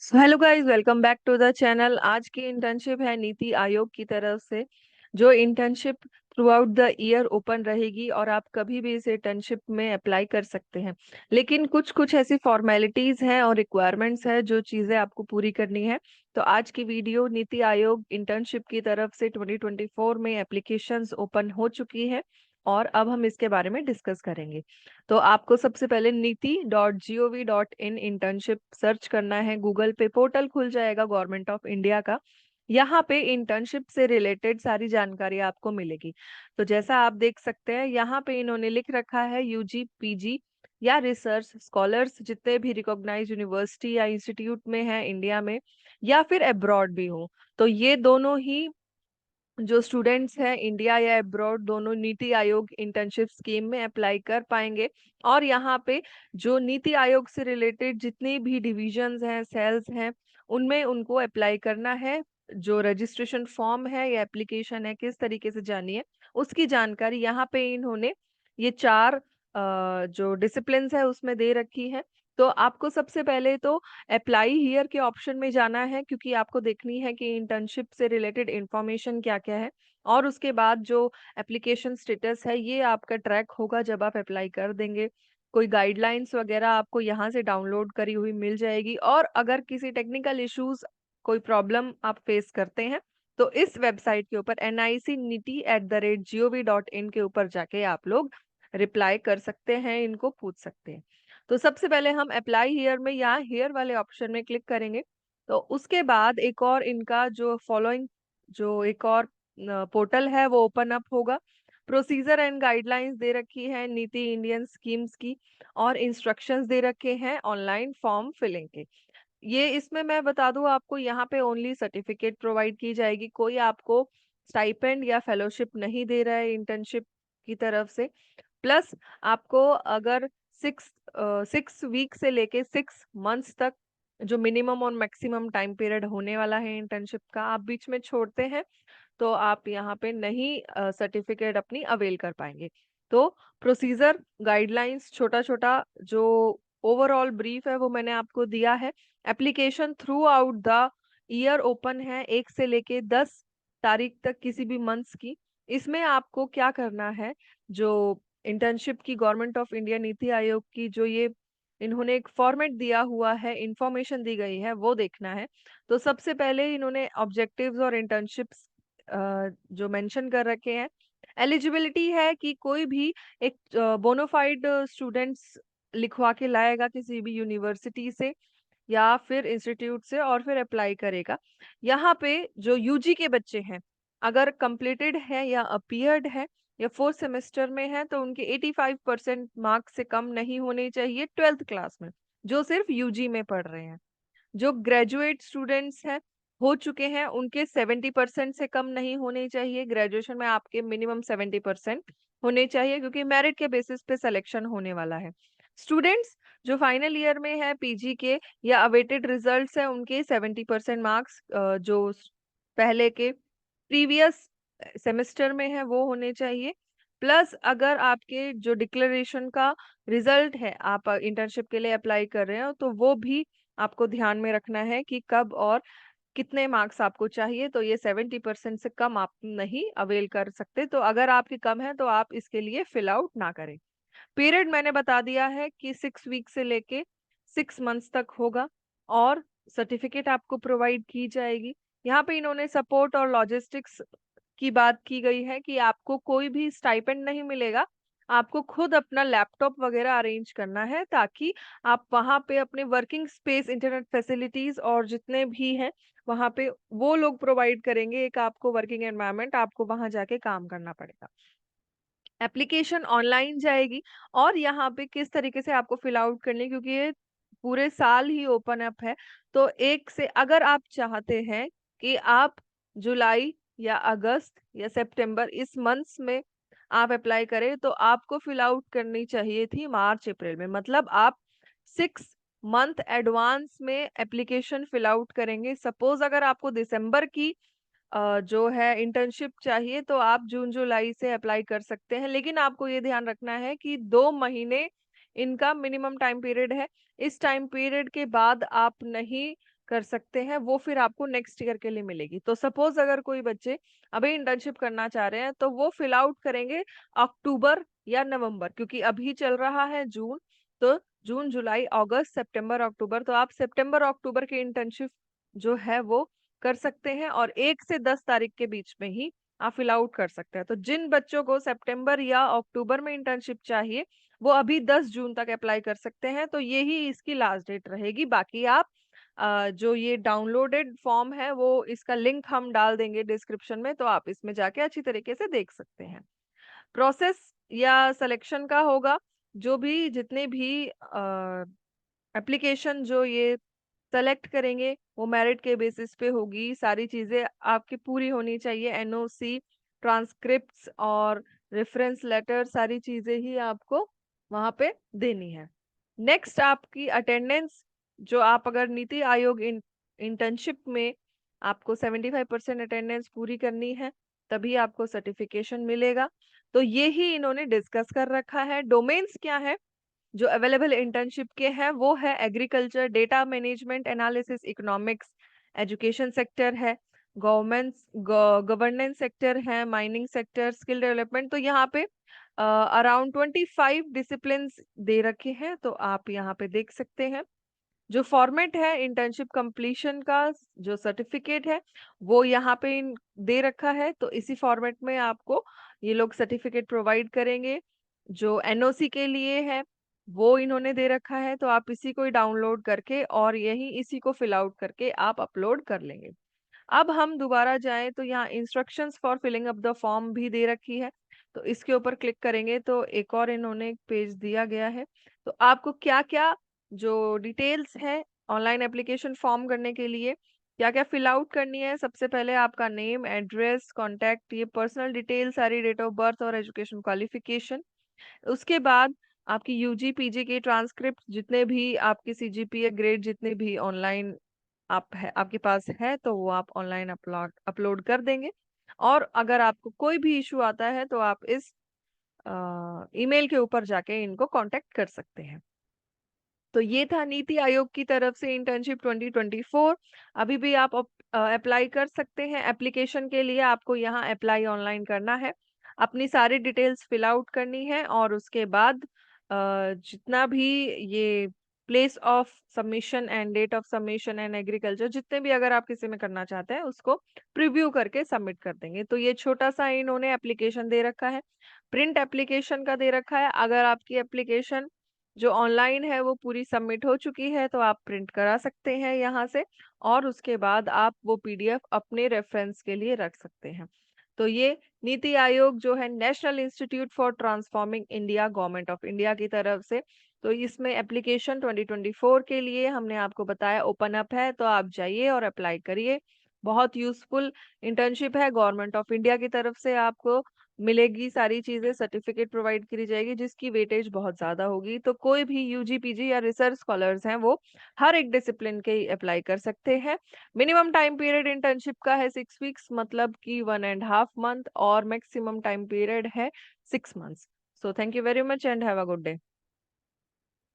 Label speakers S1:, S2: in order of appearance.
S1: So hello guys, welcome back to the channel. आज की internship है नीति आयोग की तरफ से। जो internship through out the year open रहेगी और आप कभी भी इस इंटर्नशिप में अप्लाई कर सकते हैं। लेकिन कुछ कुछ ऐसी फॉर्मेलिटीज हैं और रिक्वायरमेंट्स हैं जो चीज़ें आपको पूरी करनी है। तो आज की वीडियो नीति आयोग इंटर्नशिप की तरफ से 2024 में एप्लीकेशंस ओपन हो चुकी है और अब हम इसके बारे में डिस्कस करेंगे। तो आपको सबसे पहले नीति.gov.in इंटर्नशिप सर्च करना है। गूगल पे पोर्टल खुल जाएगा गवर्नमेंट ऑफ इंडिया का। यहाँ पे इंटर्नशिप से रिलेटेड सारी जानकारी आपको मिलेगी। तो जैसा आप देख सकते हैं यहाँ पे इन्होंने लिख रखा है यूजी पीजी या रिसर्च स्कॉलर्स जितने भी रिकॉग्नाइज यूनिवर्सिटी या इंस्टीट्यूट में हैं इंडिया में या फिर अब्रॉड भी हो। तो ये दोनों ही जो स्टूडेंट्स हैं इंडिया या अब्रॉड दोनों नीति आयोग इंटर्नशिप स्कीम में अप्लाई कर पाएंगे। और यहाँ पे जो नीति आयोग से रिलेटेड जितनी भी डिविजन्स हैं सेल्स हैं उनमें उनको अप्लाई करना है। जो रजिस्ट्रेशन फॉर्म है या एप्लीकेशन है किस तरीके से जानी है उसकी जानकारी यहाँ पे इन्होंने ये चार जो डिसिप्लिन्स है उसमें दे रखी है। तो आपको सबसे पहले तो अप्लाई हियर के ऑप्शन में जाना है क्योंकि आपको देखनी है कि इंटर्नशिप से रिलेटेड इंफॉर्मेशन क्या क्या है। और उसके बाद जो एप्लीकेशन स्टेटस है ये आपका ट्रैक होगा जब आप अप्लाई कर देंगे। कोई गाइडलाइंस वगैरह आपको यहाँ से डाउनलोड करी हुई मिल जाएगी। और अगर किसी टेक्निकल इश्यूज कोई प्रॉब्लम आप फेस करते हैं तो इस वेबसाइट के ऊपर nic.niti@gov.in के ऊपर जाके आप लोग रिप्लाई कर सकते हैं, इनको पूछ सकते हैं। तो सबसे पहले हम अप्लाई हियर में यहाँ हियर वाले ऑप्शन में क्लिक करेंगे। तो उसके बाद एक और इनका जो फॉलोइंग जो एक और पोर्टल है वो ओपन अप होगा। प्रोसीजर एंड गाइडलाइंस दे रखी है नीति इंडियन स्कीम्स की और इंस्ट्रक्शंस दे रखे हैं ऑनलाइन फॉर्म फिलिंग के। ये इसमें मैं बता दूं आपको यहाँ पे ओनली सर्टिफिकेट प्रोवाइड की जाएगी, कोई आपको स्टाइपेंड या फेलोशिप नहीं दे रहा है इंटर्नशिप की तरफ से। प्लस आपको अगर सिक्स सिक्स वीक से लेके 6 मंथ्स तक जो मिनिमम और मैक्सिमम टाइम पीरियड होने वाला है इंटर्नशिप का आप बीच में छोड़ते हैं तो आप यहाँ पे नहीं सर्टिफिकेट अपनी अवेल कर पाएंगे। तो प्रोसीजर गाइडलाइंस छोटा छोटा जो ओवरऑल ब्रीफ है वो मैंने आपको दिया है। Application through out the year open है 1 से लेके 10 तारीख तक किसी भी मंथ्स की। इसमें आपको क्या करना है, जो इंटर्नशिप की government of India NITI Aayog की जो ये इन्होंने एक फॉर्मेट दिया हुआ है इंफॉर्मेशन दी गई है वो देखना है। तो सबसे पहले इन्होंने ऑब्जेक्टिव्स और इंटर्नशिप्स जो मेंशन कर रखे हैं। एलिजिबिलिटी है कि कोई भी एक बोनाफाइड स्टूडेंट्स लिखवा के लाएगा किसी भी यूनिवर्सिटी से या फिर इंस्टीट्यूट से और फिर अप्लाई करेगा। यहाँ पे जो यूजी के बच्चे हैं अगर कंप्लीटेड है या अपीयर्ड है या फोर्थ सेमेस्टर में है तो उनके 85% मार्क्स से कम नहीं होने चाहिए 12th क्लास में, जो सिर्फ यूजी में पढ़ रहे हैं। जो ग्रेजुएट स्टूडेंट्स हैं हो चुके हैं उनके 70% से कम नहीं होने चाहिए। ग्रेजुएशन में आपके मिनिमम 70% होने चाहिए क्योंकि मेरिट के बेसिस पे सिलेक्शन होने वाला है। स्टूडेंट्स जो फाइनल ईयर में है पीजी के या अवेटेड रिजल्ट्स है उनके 70% मार्क्स जो पहले के प्रीवियस सेमेस्टर में है वो होने चाहिए। प्लस अगर आपके जो डिक्लेरेशन का रिजल्ट है आप इंटर्नशिप के लिए अप्लाई कर रहे हो तो वो भी आपको ध्यान में रखना है कि कब और कितने मार्क्स आपको चाहिए। तो ये 70% से कम आप नहीं अवेल कर सकते। तो अगर आपके कम है तो आप इसके लिए फिल आउट ना करें। पीरियड मैंने बता दिया है कि 6 वीक से लेके 6 मंथ्स तक होगा और सर्टिफिकेट आपको प्रोवाइड की जाएगी। यहाँ पे इन्होंने सपोर्ट और लॉजिस्टिक्स की बात की गई है कि आपको कोई भी स्टाइपेंड नहीं मिलेगा। आपको खुद अपना लैपटॉप वगैरह अरेंज करना है ताकि आप वहाँ पे अपने वर्किंग स्पेस इंटरनेट फैसिलिटीज और जितने भी हैं वहाँ पे वो लोग प्रोवाइड करेंगे एक आपको वर्किंग एनवायरनमेंट, आपको वहाँ जाके काम करना पड़ेगा। एप्लीकेशन ऑनलाइन जाएगी और यहाँ पे किस तरीके से आपको फिल आउट करनी है, क्योंकि ये पूरे साल ही ओपन अप है। तो एक से अगर आप चाहते हैं कि आप जुलाई या अगस्त या सितंबर इस मंथ्स में आप अप्लाई करें तो आपको फिल आउट करनी चाहिए थी मार्च अप्रैल में। मतलब आप 6 मंथ एडवांस में एप्लीकेशन फिल आउट करेंगे। सपोज अगर आपको दिसंबर की जो है इंटर्नशिप चाहिए तो आप जून जुलाई से अप्लाई कर सकते हैं। लेकिन आपको ये ध्यान रखना है कि 2 महीने इनका मिनिमम टाइम पीरियड है। इस टाइम पीरियड के बाद आप नहीं कर सकते हैं, वो फिर आपको नेक्स्ट ईयर के लिए मिलेगी। तो सपोज अगर कोई बच्चे अभी इंटर्नशिप करना चाह रहे हैं तो वो फिल आउट करेंगे अक्टूबर या नवंबर, क्योंकि अभी चल रहा है जून। तो जून, जुलाई, अगस्त, सितंबर, अक्टूबर, तो आप सितंबर अक्टूबर की इंटर्नशिप जो है वो कर सकते हैं, और 1 से 10 तारीख के बीच में ही आप फिल आउट कर सकते हैं। तो जिन बच्चों को सितंबर या अक्टूबर में इंटर्नशिप चाहिए वो अभी 10 जून तक अप्लाई कर सकते हैं। तो यही इसकी लास्ट डेट रहेगी। बाकी आप जो ये डाउनलोडेड फॉर्म है वो इसका लिंक हम डाल देंगे डिस्क्रिप्शन में, तो आप इसमें जाके अच्छी तरीके से देख सकते हैं। प्रोसेस या सिलेक्शन का होगा, जो भी जितने भी एप्लीकेशन जो ये सेलेक्ट करेंगे वो मेरिट के बेसिस पे होगी। सारी चीजें आपकी पूरी होनी चाहिए, एनओसी, ट्रांसक्रिप्ट्स और रेफरेंस लेटर, सारी चीजें ही आपको वहां पे देनी है। नेक्स्ट आपकी अटेंडेंस, जो आप अगर नीति आयोग इंटर्नशिप में आपको 75% अटेंडेंस पूरी करनी है तभी आपको सर्टिफिकेशन मिलेगा। तो ये ही इन्होंने डिस्कस कर रखा है। डोमेन्स क्या है जो अवेलेबल इंटर्नशिप के हैं, वो है agriculture, data management analysis, economics, education sector है, गवर्नमेंट गवर्नेंस सेक्टर है, माइनिंग सेक्टर, स्किल डेवलपमेंट। तो यहाँ पे अराउंड 25 डिसिप्लिन दे रखे हैं, तो आप यहाँ पे देख सकते हैं। जो फॉर्मेट है इंटर्नशिप कंप्लीशन का, जो सर्टिफिकेट है वो यहाँ पे दे रखा है। तो इसी फॉर्मेट में आपको ये लोग सर्टिफिकेट प्रोवाइड करेंगे। जो एनओसी के लिए है वो इन्होंने दे रखा है, तो आप इसी को ही डाउनलोड करके और यही इसी को फिल आउट करके आप अपलोड कर लेंगे। अब हम दोबारा जाएं तो यहाँ instructions for filling up the form भी दे रखी है। तो इसके ऊपर क्लिक करेंगे तो एक और इन्होंने एक पेज दिया गया है। तो आपको क्या क्या जो डिटेल्स है ऑनलाइन एप्लीकेशन फॉर्म करने के लिए क्या क्या फिल आउट करनी है। सबसे पहले आपका नेम, एड्रेस, कॉन्टैक्ट, ये पर्सनल डिटेल सारी, डेट ऑफ बर्थ और एजुकेशन क्वालिफिकेशन। उसके बाद आपकी यूजी पीजी की ट्रांसक्रिप्ट, जितने भी आपकी सीजीपीए ग्रेड जितने भी ऑनलाइन आपके पास है तो वो आप ऑनलाइन अपलोड अपलोड कर देंगे। और अगर आपको कोई भी इशू आता है तो आप इस ईमेल के ऊपर जाके इनको कांटेक्ट कर सकते हैं। तो ये था नीति आयोग की तरफ से इंटर्नशिप 2024। अभी भी आप अप्लाई कर सकते हैं। एप्लीकेशन के लिए आपको यहाँ अप्लाई ऑनलाइन करना है, अपनी सारी डिटेल्स फिल आउट करनी है, और उसके बाद जितना भी ये place of submission and date of submission and agriculture जितने भी अगर आप किसी में करना चाहते हैं उसको प्रीव्यू करके सबमिट कर देंगे। तो ये छोटा सा इन्होंने एप्लीकेशन दे रखा है, प्रिंट एप्लीकेशन का दे रखा है। अगर आपकी एप्लीकेशन जो ऑनलाइन है वो पूरी सबमिट हो चुकी है तो आप प्रिंट करा सकते हैं यहाँ से, और उसके बाद आप वो पीडीएफ अपने रेफरेंस के लिए रख सकते हैं। तो ये नीति आयोग जो है national institute for transforming India, government of India की तरफ से, तो इसमें एप्लीकेशन 2024 के लिए हमने आपको बताया ओपन अप है, तो आप जाइए और अप्लाई करिए। बहुत यूजफुल इंटर्नशिप है, गवर्नमेंट ऑफ इंडिया की तरफ से आपको मिलेगी सारी चीजें, सर्टिफिकेट प्रोवाइड करी जाएगी जिसकी वेटेज बहुत ज्यादा होगी। तो कोई भी यूजी पीजी या रिसर्च स्कॉलर्स हैं वो हर एक डिसिप्लिन के अप्लाई कर सकते हैं। मिनिमम टाइम पीरियड इंटर्नशिप का है 6 वीक्स, मतलब कि 1.5 मंथ, और मैक्सिमम टाइम पीरियड है 6 months. So thank you very much and have a good day.